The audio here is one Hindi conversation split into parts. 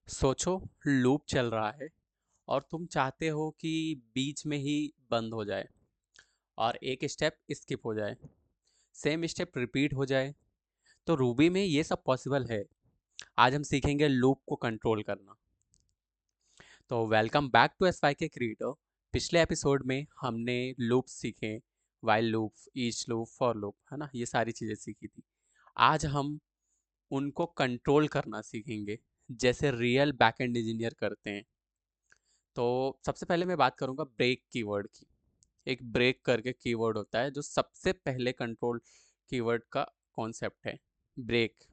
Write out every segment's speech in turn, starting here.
सोचो, लूप चल रहा है और तुम चाहते हो कि बीच में ही बंद हो जाए और एक स्टेप स्किप हो जाए, सेम स्टेप रिपीट हो जाए। तो रूबी में ये सब पॉसिबल है। आज हम सीखेंगे लूप को कंट्रोल करना। तो वेलकम बैक टू एसवाईके क्रिएटर। पिछले एपिसोड में हमने लूप सीखे, while loop, each loop, for loop, है ना, ये सारी चीज़ें सीखी थी। आज हम उनको कंट्रोल करना सीखेंगे, जैसे रियल बैकएंड इंजीनियर करते हैं। तो सबसे पहले मैं बात करूंगा ब्रेक कीवर्ड की। एक ब्रेक करके कीवर्ड होता है जो सबसे पहले कंट्रोल कीवर्ड का कॉन्सेप्ट है। Break,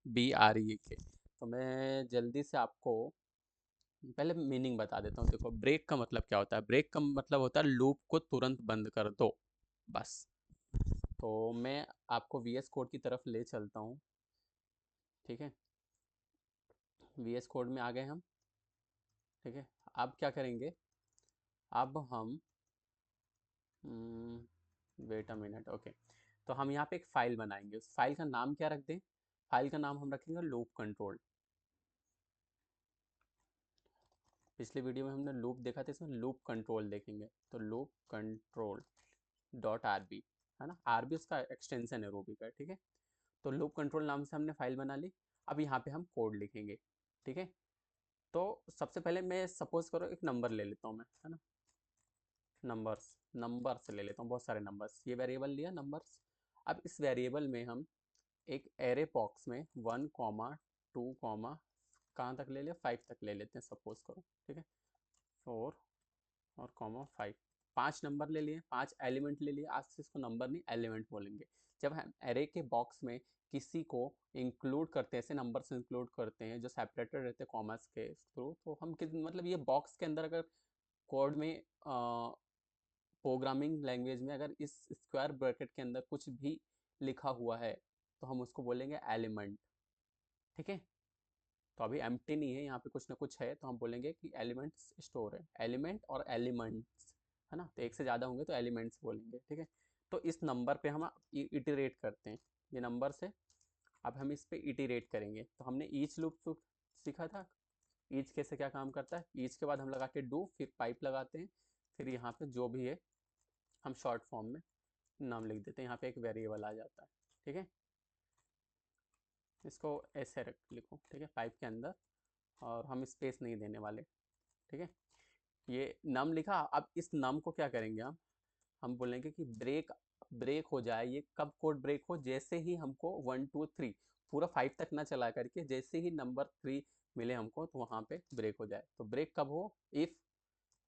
BREAK। तो मैं जल्दी से आपको पहले मीनिंग बता देता हूँ। देखो, ब्रेक का मतलब क्या होता है। ब्रेक का मतलब होता है लूप को तुरंत बंद कर दो, बस। तो मैं आपको VS कोड की तरफ ले चलता हूँ। ठीक है, VS कोड में आ गए हम। ठीक है, अब क्या करेंगे। अब हम वेट अ मिनट, ओके। तो हम यहाँ पे एक फाइल बनाएंगे। उस फाइल का नाम क्या रख दें। फाइल का नाम हम रखेंगे लूप कंट्रोल। पिछले वीडियो में हमने लूप देखा था, इसमें लूप कंट्रोल देखेंगे। तो लूप कंट्रोल .rb, है ना, आरबी उसका एक्सटेंशन है रूबी का। ठीक है, तो लूप कंट्रोल नाम से हमने फाइल बना ली। अब यहाँ पे हम कोड लिखेंगे। ठीक है, तो सबसे पहले मैं सपोज करो एक नंबर ले लेता हूँ मैं, है ना। नंबर्स, नंबर्स ले लेता हूँ, बहुत सारे नंबर्स। ये वेरिएबल लिया नंबर्स। अब इस वेरिएबल में हम एक एरे बॉक्स में 1, 2, कहाँ तक ले लिया, 5 तक ले लेते हैं सपोज करो। ठीक है, 4 और ,5, 5 नंबर ले लिए, 5 एलिमेंट ले लिए। आज से इसको नंबर नहीं, एलिमेंट बोलेंगे। जब हम एरे के बॉक्स में किसी को इंक्लूड करते हैं, ऐसे नंबर से इंक्लूड करते हैं जो सेपरेटेड रहते हैं कॉमर्स के थ्रू, तो हम किस मतलब ये बॉक्स के अंदर अगर कोड में प्रोग्रामिंग लैंग्वेज में अगर इस स्क्वायर ब्रैकेट के अंदर कुछ भी लिखा हुआ है तो हम उसको बोलेंगे एलिमेंट। ठीक है, तो अभी एम्प्टी नहीं है, यहाँ पे कुछ ना कुछ है, तो हम बोलेंगे कि एलिमेंट्स स्टोर है। एलिमेंट और एलिमेंट्स, है ना, तो एक से ज़्यादा होंगे तो एलिमेंट्स बोलेंगे। ठीक है, तो इस नंबर पे हम इटरेट करते हैं। ये नंबर से अब हम इस पे इटरेट करेंगे। तो हमने ईच लूप तो सीखा था। ईच कैसे क्या काम करता है। ईच के बाद हम लगाते हैं डू, फिर पाइप लगाते हैं, फिर यहाँ पे जो भी है हम शॉर्ट फॉर्म में नाम लिख देते हैं। यहाँ पे एक वेरिएबल आ जाता है। ठीक है, इसको ऐसे रख लिखो। ठीक है, पाइप के अंदर, और हम स्पेस नहीं देने वाले। ठीक है, ये नम लिखा। अब इस नम को क्या करेंगे हम बोलेंगे कि ब्रेक, ब्रेक हो जाए। ये कब कोड ब्रेक हो, जैसे ही हमको 1, 2, 3 पूरा 5 तक ना चला करके जैसे ही नंबर 3 मिले हमको, तो वहाँ पे ब्रेक हो जाए। तो ब्रेक कब हो, इफ़,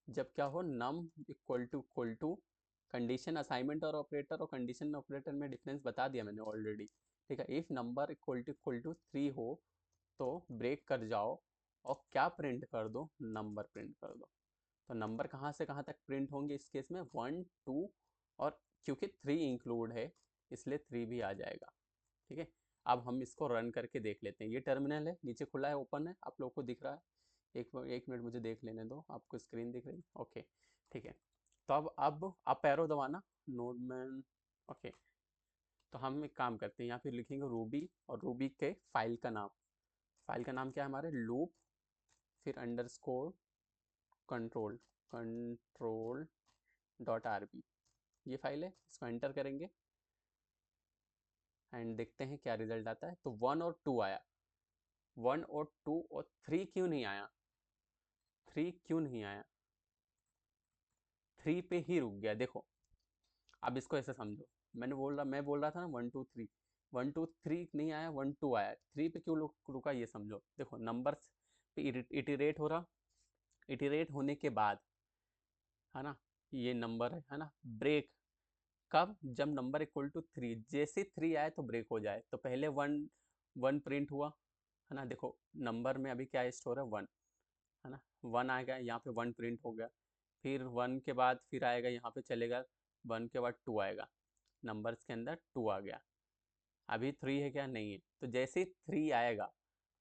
जब क्या हो, num equal to condition. Assignment और ऑपरेटर और कंडीशन ऑपरेटर में डिफरेंस बता दिया मैंने ऑलरेडी। ठीक है, इफ़ नंबर इक्वल टू 3 हो तो ब्रेक कर जाओ और क्या प्रिंट कर दो, नंबर प्रिंट कर दो। तो नंबर कहाँ से कहाँ तक प्रिंट होंगे इस केस में, 1, 2, और क्योंकि 3 इंक्लूड है इसलिए 3 भी आ जाएगा। ठीक है, अब हम इसको रन करके देख लेते हैं। ये टर्मिनल है, नीचे खुला है, ओपन है, आप लोगों को दिख रहा है। एक मिनट मुझे देख लेने दो, आपको स्क्रीन दिख रही, ओके। ठीक है, तो अब अप एरो दबाना, नोडमैन। ओके, तो हम एक काम करते हैं, यहाँ पे लिखेंगे रूबी, और रूबी के फाइल का नाम, फाइल का नाम क्या है हमारे, लूप, फिर अंडरस्कोर कंट्रोल, कंट्रोल .rb, ये फाइल है। इसको एंटर करेंगे एंड देखते हैं क्या रिजल्ट आता है। तो 1 और 2 आया। 1 और 2 और 3 क्यों नहीं आया, 3 क्यों नहीं आया, 3 पे ही रुक गया। देखो, अब इसको ऐसे समझो। मैं बोल रहा था ना 1, 2, 3, 1, 2, 3 नहीं आया, 1, 2 आया, 3 पे क्यों रुका, ये समझो। देखो, नंबर्स पे इटरेट हो रहा, इटरेट होने के बाद, है ना, ये नंबर है ना, ब्रेक कब, जब नंबर इक्वल टू 3, जैसे 3 आए तो ब्रेक हो जाए। तो पहले 1 प्रिंट हुआ, है ना। देखो, नंबर में अभी क्या स्टोर है, 1, है ना। 1 आ गया, यहाँ पे 1 प्रिंट हो गया। फिर 1 के बाद फिर आएगा, यहाँ पे चलेगा, 1 के बाद 2 आएगा, नंबर्स के अंदर 2 आ गया। अभी 3 है क्या, नहीं है। तो जैसे ही 3 आएगा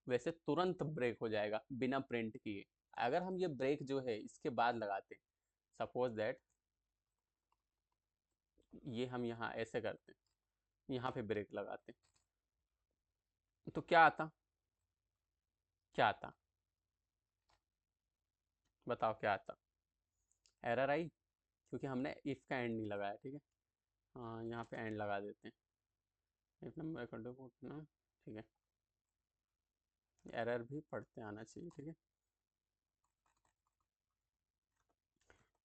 वैसे तुरंत ब्रेक हो जाएगा बिना प्रिंट किए। अगर हम ये ब्रेक जो है इसके बाद लगाते हैं, सपोज दैट ये हम यहाँ ऐसे करते हैं, यहाँ पे ब्रेक लगाते हैं, तो क्या आता, क्या आता, बताओ क्या आता, एरर आई, क्योंकि हमने इफ़ का एंड नहीं लगाया। ठीक है, हाँ यहाँ पे एंड लगा देते हैं, इफ नंबर ना, ठीक है, एरर भी पढ़ते आना चाहिए। ठीक है,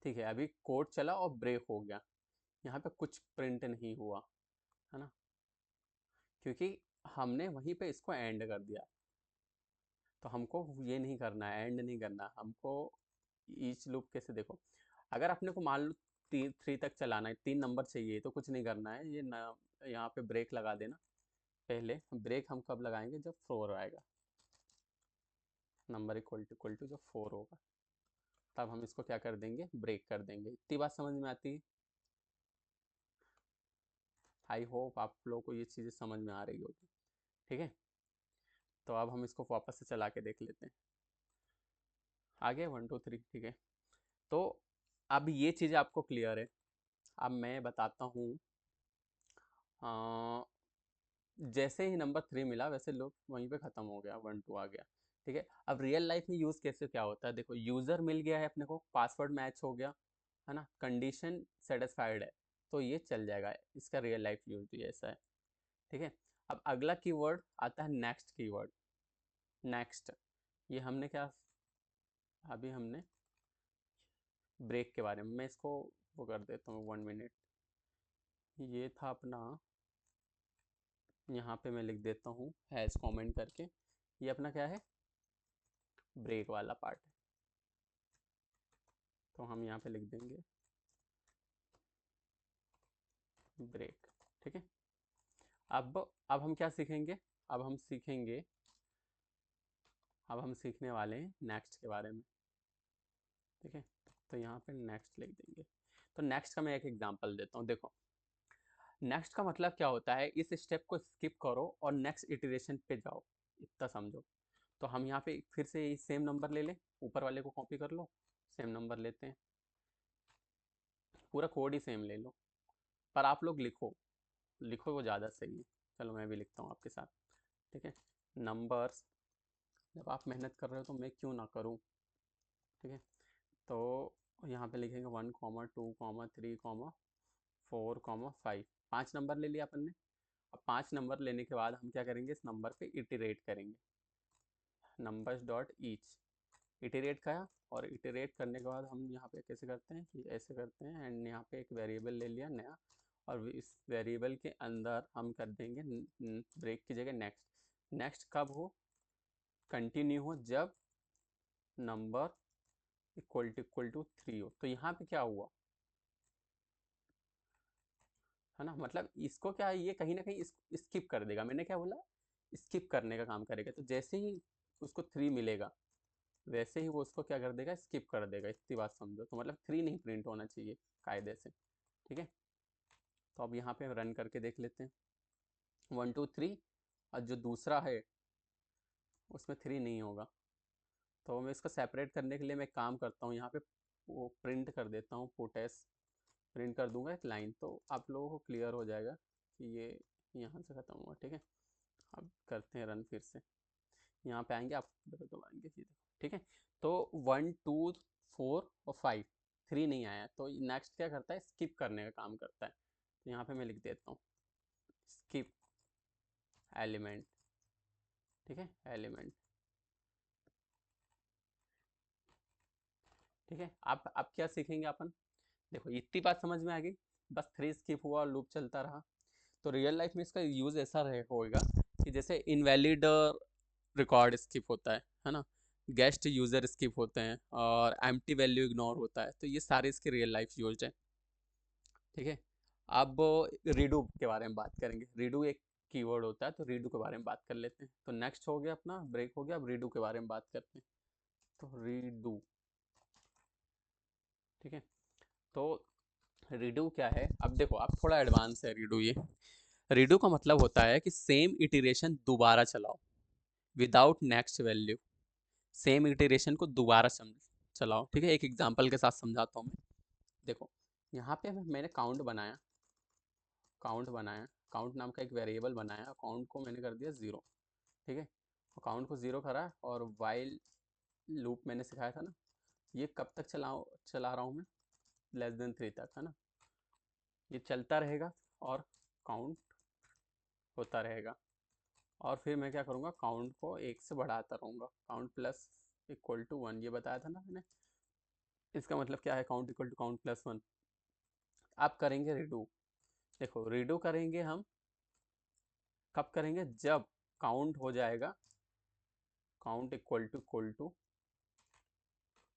ठीक है, अभी कोड चला और ब्रेक हो गया, यहाँ पे कुछ प्रिंट नहीं हुआ, है ना, क्योंकि हमने वहीं पे इसको एंड कर दिया। तो हमको ये नहीं करना है, एंड नहीं करना हमको। ईच लूप कैसे, देखो अगर अपने को मान लो 3 तक चलाना है, 3 नंबर चाहिए, तो कुछ नहीं करना है, ये ना यहाँ पे ब्रेक लगा देना। पहले ब्रेक हम कब लगाएंगे, जब 4 आएगा, नंबर इक्वल टू जब 4 होगा, तब हम इसको क्या कर देंगे, ब्रेक कर देंगे। इतनी बात समझ में आती है? आई होप आप लोगों को ये चीज़ें समझ में आ रही होगी। ठीक है, तो अब हम इसको वापस से चला के देख लेते हैं। आगे 1 2 3, ठीक है, तो अब ये चीज़ आपको क्लियर है। अब मैं बताता हूँ, जैसे ही नंबर 3 मिला वैसे लूप वहीं पे ख़त्म हो गया, 1 2 आ गया। ठीक है, अब रियल लाइफ में यूज़ कैसे क्या होता है, देखो यूज़र मिल गया है अपने को, पासवर्ड मैच हो गया, है ना, कंडीशन सेटिस्फाइड है, तो ये चल जाएगा। इसका रियल लाइफ यूज़ भी ऐसा है। ठीक है, अब अगला कीवर्ड आता है नेक्स्ट कीवर्ड। नेक्स्ट, ये हमने क्या, अभी हमने ब्रेक के बारे में, मैं इसको वो कर देता हूँ 1 मिनट। ये था अपना, यहाँ पे मैं लिख देता हूँ हैज़ कमेंट करके, ये अपना क्या है, ब्रेक वाला पार्ट है, तो हम यहाँ पे लिख देंगे ब्रेक। ठीक है, अब हम क्या सीखेंगे, अब हम सीखेंगे, अब हम सीखने वाले हैं नेक्स्ट के बारे में। ठीक है, तो यहाँ पे नेक्स्ट लिख देंगे। तो नेक्स्ट का मैं एक एग्जांपल देता हूँ, देखो नेक्स्ट का मतलब क्या होता है, इस स्टेप को स्किप करो और नेक्स्ट इटरेशन पे जाओ, इतना समझो। तो हम यहाँ पे फिर से सेम नंबर ले लें, ऊपर वाले को कॉपी कर लो, सेम नंबर लेते हैं, पूरा कोड ही सेम ले लो, पर आप लोग लिखो, लिखो वो ज़्यादा सही है। चलो मैं भी लिखता हूँ आपके साथ। ठीक है, नंबर्स, जब आप मेहनत कर रहे हो तो मैं क्यों ना करूँ। ठीक है, तो यहाँ पे लिखेंगे 1 2 3 4 5, 5 नंबर ले लिया अपन ने। अब 5 नंबर लेने के बाद हम क्या करेंगे, इस नंबर पे इटरेट करेंगे, नंबर्स डॉट ईच, इटरेट का, और इटरेट करने के बाद हम यहाँ पे कैसे करते हैं कि ऐसे करते हैं, एंड यहाँ पे एक वेरिएबल ले लिया नया, और इस वेरिएबल के अंदर हम कर देंगे ब्रेक की जगह नेक्स्ट। नेक्स्ट कब हो, कंटिन्यू हो, जब नंबर इक्वल टू 3 हो। तो यहाँ पे क्या हुआ, है ना, मतलब इसको क्या है, ये कहीं ना कहीं स्किप कर देगा, मैंने क्या बोला, स्किप करने का काम करेगा। तो जैसे ही उसको 3 मिलेगा, वैसे ही वो उसको क्या कर देगा, स्किप कर देगा। इतनी बात समझो, तो मतलब 3 नहीं प्रिंट होना चाहिए कायदे से। ठीक है, तो अब यहाँ पे रन करके देख लेते हैं, 1 2 3, और जो दूसरा है उसमें 3 नहीं होगा। तो मैं इसको सेपरेट करने के लिए मैं काम करता हूँ, यहाँ पे वो प्रिंट कर देता हूँ, पुटेस प्रिंट कर दूंगा एक लाइन, तो आप लोगों को क्लियर हो जाएगा कि ये यहाँ से ख़त्म हुआ। ठीक है, अब करते हैं रन फिर से, यहाँ पे आएंगे, आप दबाएंगे सीधे। ठीक है, तो 1 2 4 और 5, 3 नहीं आया, तो नेक्स्ट क्या करता है, स्किप करने का काम करता है। तो यहाँ पे मैं लिख देता हूँ स्किप एलिमेंट। ठीक है, एलिमेंट। ठीक है, अब क्या सीखेंगे अपन, देखो इतनी बात समझ में आ गई, बस 3 स्किप हुआ और लूप चलता रहा। तो रियल लाइफ में इसका यूज़ ऐसा रहे होगा कि जैसे इनवैलिड रिकॉर्ड स्किप होता है ना, गेस्ट यूज़र स्किप होते हैं, और एम्प्टी वैल्यू इग्नोर होता है, तो ये सारे इसके रियल लाइफ यूज है। ठीक है, अब रीडू के बारे में बात करेंगे, रीडू एक कीवर्ड होता है, तो रीडू के बारे में बात कर लेते हैं। तो नेक्स्ट हो गया अपना, ब्रेक हो गया, अब रीडू के बारे में बात करते हैं। तो रीडू, ठीक है, तो रीडू क्या है, अब देखो आप थोड़ा एडवांस है रीडू। ये रीडू का मतलब होता है कि सेम इटरेशन दोबारा चलाओ without next value, same iteration को दोबारा चलाओ। ठीक है, एक एग्जांपल के साथ समझाता हूँ मैं, देखो यहाँ पे मैंने काउंट बनाया, काउंट नाम का एक वेरिएबल बनाया, काउंट को मैंने कर दिया 0। ठीक है, काउंट को 0 करा, और वाइल लूप मैंने सिखाया था ना, ये कब तक चला रहा हूँ मैं, <3 तक, है ना। ये चलता रहेगा और काउंट होता रहेगा। और फिर मैं क्या करूँगा, काउंट को 1 से बढ़ाता रहूँगा। काउंट प्लस इक्वल टू 1, ये बताया था ना मैंने। इसका मतलब क्या है, count equal to count plus 1। आप करेंगे रीडू। देखो रीडू करेंगे हम कब करेंगे, जब काउंट हो जाएगा काउंट इक्वल टू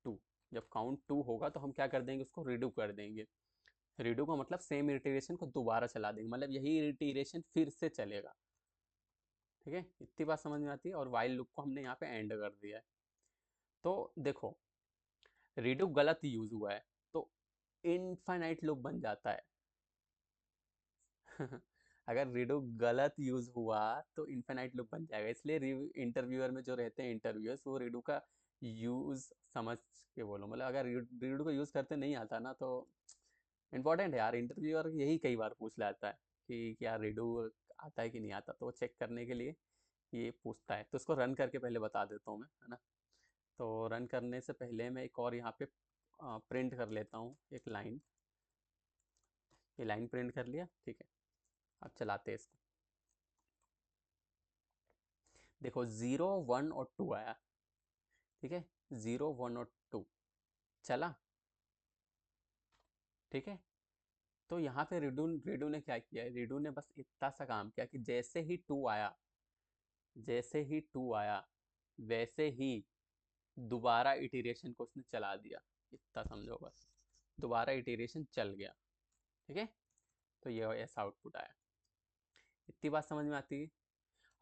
2। जब काउंट 2 होगा तो हम क्या कर देंगे, उसको रीडू कर देंगे। रीडू का मतलब सेम इटरेशन को दोबारा चला देंगे, मतलब यही इटरेशन फिर से चलेगा। ठीक है, इतनी बात समझ में आती है। और वाइल लूप को हमने यहाँ पे एंड कर दिया है। तो देखो रीडू गलत यूज हुआ है तो इनफाइनाइट लूप बन जाता है। अगर रीडू गलत यूज हुआ तो इनफाइनाइट लूप बन जाएगा। इसलिए इंटरव्यूअर में जो रहते हैं इंटरव्यूअर्स, वो रीडू का यूज समझ के बोलो। मतलब अगर रीडू को यूज करते नहीं आता ना, तो इम्पोर्टेंट है यार। इंटरव्यूअर यही कई बार पूछ लाता है कि क्या रीडू आता है कि नहीं आता, तो वो चेक करने के लिए ये पूछता है। तो इसको रन करके पहले बता देता हूँ मैं, है ना। तो रन करने से पहले मैं एक और यहाँ पे प्रिंट कर लेता हूँ एक लाइन। ये लाइन प्रिंट कर लिया, ठीक है। अब चलाते हैं इसको। देखो 0 1 और 2 आया, ठीक है। 0 1 और 2 चला, ठीक है। तो यहाँ पे रीडू ने क्या किया है, रीडू ने बस इतना सा काम किया कि जैसे ही 2 आया वैसे ही दोबारा इटरेशन को उसने चला दिया। इतना समझो बस, दोबारा इटरेशन चल गया, ठीक है। तो ये ऐसा आउटपुट आया। इतनी बात समझ में आती है।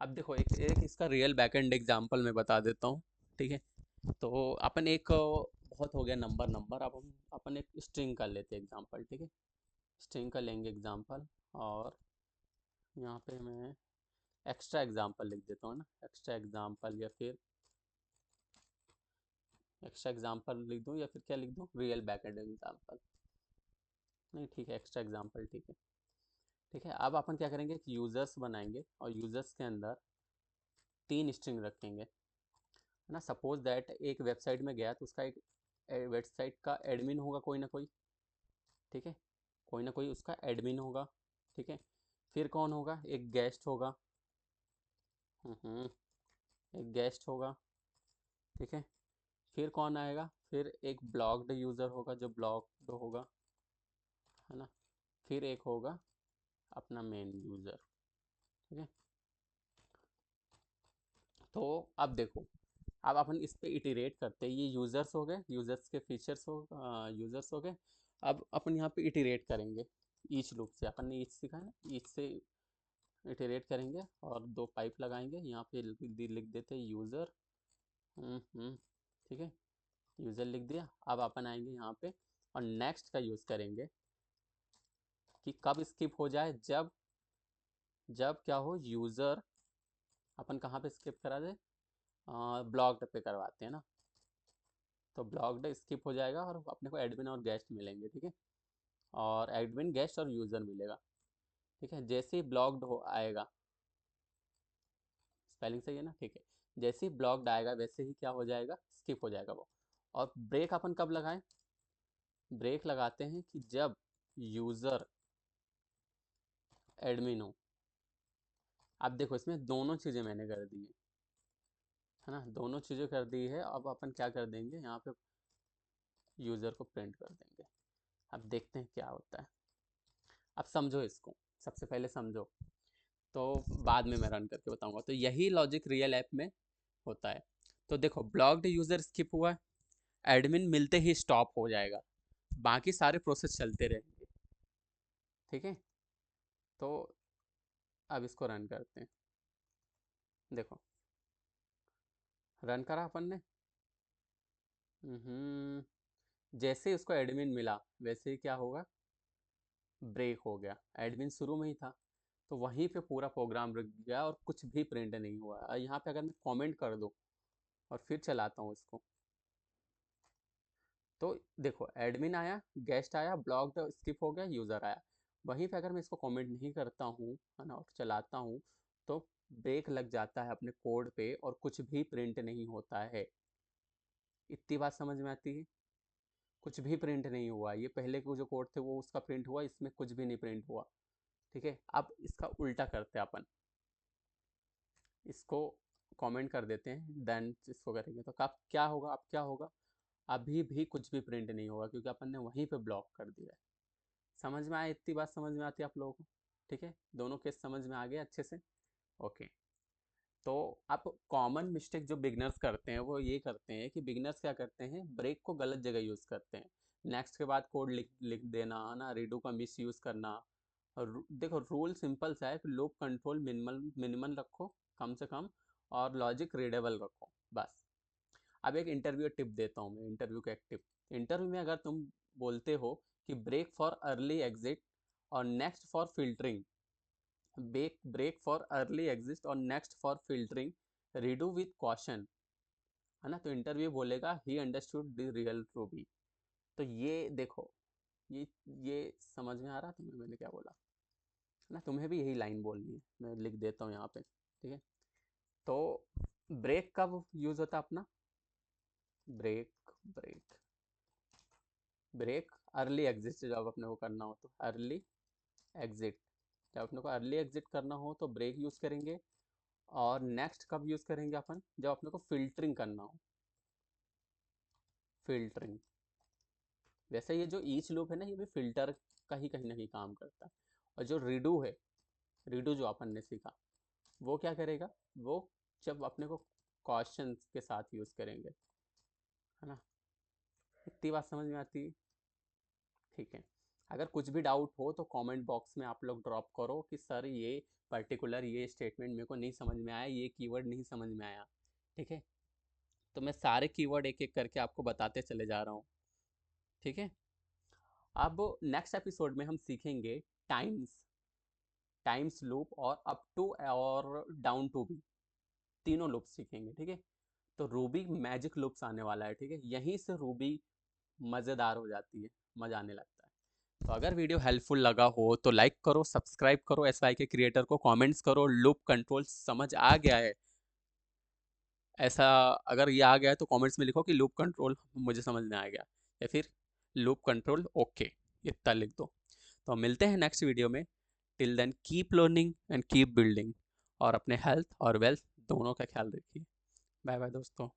अब देखो एक इसका रियल बैकएंड एग्जांपल मैं बता देता हूँ, ठीक है। तो अपन एक बहुत हो गया नंबर नंबर, अब हम अपन एक स्ट्रिंग का लेते हैं एग्जांपल, ठीक है। स्ट्रिंग का लेंगे एग्जांपल, और यहाँ पे मैं एक्स्ट्रा एग्जांपल लिख देता हूँ ना, एक्स्ट्रा एग्जांपल, या फिर एक्स्ट्रा एग्जांपल लिख दूँ, या फिर क्या लिख दूँ, रियल बैकएंड एग्जांपल। नहीं ठीक है, एक्स्ट्रा एग्जांपल ठीक है। ठीक है, अब अपन क्या करेंगे, एक यूजर्स बनाएंगे और यूजर्स के अंदर 3 स्ट्रिंग रखेंगे, है ना। सपोज दैट एक वेबसाइट में गया तो उसका एक वेबसाइट का एडमिन होगा कोई ना कोई, ठीक है। कोई ना कोई उसका एडमिन होगा, ठीक है। फिर कौन होगा, एक गेस्ट होगा। एक गेस्ट होगा, ठीक है। फिर कौन आएगा, फिर एक ब्लॉग्ड यूज़र होगा जो ब्लॉग्ड होगा, है ना। फिर एक होगा अपना मेन यूज़र, ठीक है। तो अब देखो, अब अपन इस पे इटरेट करते हैं। ये यूज़र्स हो गए, यूज़र्स के फीचर्स यूज़र्स हो गए। अब अपन यहाँ पे इटरेट करेंगे ईच लूप से। अपन ने ईच सीखा है ना, ईच से इटरेट करेंगे और 2 पाइप लगाएंगे। यहाँ पे लिख देते हैं यूज़र, ठीक है। यूज़र लिख दिया। अब अपन आएंगे यहाँ पे और नेक्स्ट का यूज़ करेंगे कि कब स्किप हो जाए, जब जब क्या हो, यूज़र अपन कहाँ पे स्किप करा दे, ब्लॉग्ड पे करवाते हैं ना। तो ब्लॉग्ड स्किप हो जाएगा और अपने को एडमिन और गेस्ट मिलेंगे, ठीक है। और एडमिन गेस्ट और यूज़र मिलेगा, ठीक है। जैसे ही ब्लॉग्ड हो आएगा, स्पेलिंग सही है ना, ठीक है। जैसे ही ब्लॉग्ड आएगा वैसे ही क्या हो जाएगा, स्किप हो जाएगा वो। और ब्रेक अपन कब लगाएं, ब्रेक लगाते हैं कि जब यूज़र एडमिन हो। अब देखो इसमें दोनों चीज़ें मैंने कर दी है ना, दोनों चीज़ें कर दी है। अब अपन क्या कर देंगे, यहाँ पे यूज़र को प्रिंट कर देंगे। अब देखते हैं क्या होता है। अब समझो इसको, सबसे पहले समझो, तो बाद में मैं रन करके बताऊंगा। तो यही लॉजिक रियल ऐप में होता है। तो देखो ब्लॉक्ड यूज़र स्किप हुआ, एडमिन मिलते ही स्टॉप हो जाएगा, बाकी सारे प्रोसेस चलते रहेंगे, ठीक है। तो अब इसको रन करते हैं। देखो रन करा अपन ने। जैसे ही उसको एडमिन मिला वैसे ही क्या होगा, ब्रेक हो गया। एडमिन शुरू में ही था तो वहीं पे पूरा प्रोग्राम रुक गया और कुछ भी प्रिंट नहीं हुआ। और यहाँ पे अगर मैं कमेंट कर दूँ और फिर चलाता हूँ इसको, तो देखो एडमिन आया, गेस्ट आया, ब्लॉक्ड स्किप हो गया, यूज़र आया। वहीं पे अगर मैं इसको कमेंट नहीं करता हूँ, है ना, और चलाता हूँ, तो ब्रेक लग जाता है अपने कोड पे और कुछ भी प्रिंट नहीं होता है। इतनी बात समझ में आती है। कुछ भी प्रिंट नहीं हुआ, ये पहले के जो कोड थे वो उसका प्रिंट हुआ, इसमें कुछ भी नहीं प्रिंट हुआ। ठीक है, अब इसका उल्टा करते हैं अपन, इसको कमेंट कर देते हैं, देन इसको करेंगे तो अब क्या होगा, अब क्या होगा, अभी भी कुछ भी प्रिंट नहीं होगा क्योंकि अपन ने वहीं पे ब्लॉक कर दिया है। समझ में आया, इतनी बात समझ में आती है आप लोगों को? ठीक है, दोनों केस समझ में आ गए अच्छे से। ओके, तो आप कॉमन मिस्टेक जो बिगनर्स करते हैं वो ये करते हैं कि बिगनर्स क्या करते हैं, ब्रेक को गलत जगह यूज़ करते हैं। नेक्स्ट के बाद कोड लिख लिख देना है ना, रीडू का मिस यूज़ करना। और देखो रूल सिंपल सा है, लूप कंट्रोल मिनिमल मिनिमल रखो कम से कम, और लॉजिक रीडेबल रखो बस। अब एक इंटरव्यू टिप देता हूँ मैं, इंटरव्यू का एक टिप। इंटरव्यू में अगर तुम बोलते हो कि ब्रेक फॉर अर्ली एग्जिट और next for filtering, break for early exit और next for filtering, redo with caution, है ना, तो इंटरव्यू बोलेगा ही अंडरस्टूड द रियल रूबी। तो ये देखो, ये ये समझ में आ रहा तुम्हें मैंने क्या बोला, है ना? तुम्हें भी यही लाइन बोलनी है, मैं लिख देता हूँ यहाँ पे। ठीक है, तो ब्रेक कब यूज होता है अपना, break break break early exit जब अपने को करना हो तो अर्ली एग्जिट, जब अपने को अर्ली एग्जिट करना हो तो ब्रेक यूज करेंगे। और नेक्स्ट कब यूज करेंगे अपन, जब अपने को फिल्टरिंग करना हो, फिल्टरिंग। वैसे ये जो ईच लूप है ना, ये भी फिल्टर का ही कहीं ना कहीं काम करता है। और जो रीडू है, रीडू जो अपन ने सीखा, वो क्या करेगा, वो जब अपने को क्वेश्चन के साथ यूज करेंगे, है ना? इतनी बात समझ में आती है? ठीक है, अगर कुछ भी डाउट हो तो कमेंट बॉक्स में आप लोग ड्रॉप करो कि सर ये पर्टिकुलर ये स्टेटमेंट मेरे को नहीं समझ में आया, ये कीवर्ड नहीं समझ में आया। ठीक है, तो मैं सारे कीवर्ड एक एक करके आपको बताते चले जा रहा हूँ। ठीक है, अब नेक्स्ट एपिसोड में हम सीखेंगे टाइम्स, टाइम्स लूप और अप टू और डाउन टू भी, तीनों लूप सीखेंगे। ठीक है, तो रूबी मैजिक लूप्स आने वाला है। ठीक है, यहीं से रूबी मज़ेदार हो जाती है, मज़ा आने लगता है। तो अगर वीडियो हेल्पफुल लगा हो तो लाइक करो, सब्सक्राइब करो एस वाई के क्रिएटर को, कमेंट्स करो लूप कंट्रोल समझ आ गया है, ऐसा अगर ये आ गया है तो कमेंट्स में लिखो कि लूप कंट्रोल मुझे समझ में आ गया, या फिर लूप कंट्रोल ओके, इतना लिख दो। तो मिलते हैं नेक्स्ट वीडियो में। Till then keep learning and keep building, और अपने हेल्थ और वेल्थ दोनों का ख्याल रखिए। बाय बाय दोस्तों।